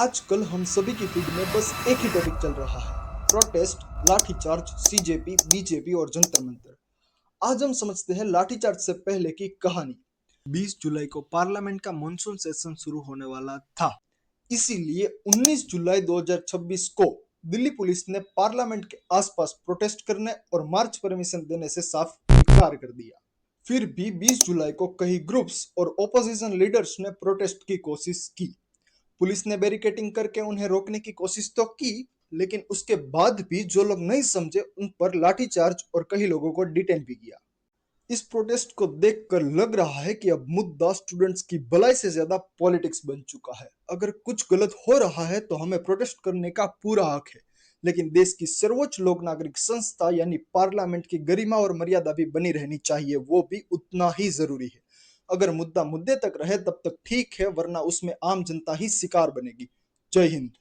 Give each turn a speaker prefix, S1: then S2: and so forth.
S1: आजकल हम सभी की फीड में बस एक ही टॉपिक चल रहा है, प्रोटेस्ट, लाठीचार्ज, सीजेपी, बीजेपी और जंतर मंतर। आज हम समझते हैं लाठीचार्ज से पहले की कहानी। 20 जुलाई को पार्लियामेंट का मॉनसून सेशन शुरू होने वाला था। इसीलिए 19 जुलाई 2026 को दिल्ली पुलिस ने पार्लियामेंट के आसपास प्रोटेस्ट करने और मार्च परमिशन देने से साफ इनकार कर दिया। फिर भी 20 जुलाई को कई ग्रुप्स और ओपोजिशन लीडर्स ने प्रोटेस्ट की कोशिश की। पुलिस ने बैरिकेडिंग करके उन्हें रोकने की कोशिश तो की, लेकिन उसके बाद भी जो लोग नहीं समझे उन पर लाठीचार्ज और कई लोगों को डिटेन भी किया। इस प्रोटेस्ट को देखकर लग रहा है कि अब मुद्दा स्टूडेंट्स की भलाई से ज्यादा पॉलिटिक्स बन चुका है। अगर कुछ गलत हो रहा है तो हमें प्रोटेस्ट करने का पूरा हक है, लेकिन देश की सर्वोच्च लोक नागरिक संस्था यानी पार्लियामेंट की गरिमा और मर्यादा भी बनी रहनी चाहिए, वो भी उतना ही जरूरी है। अगर मुद्दा मुद्दे तक रहे तब तक ठीक है, वरना उसमें आम जनता ही शिकार बनेगी। जय हिंद।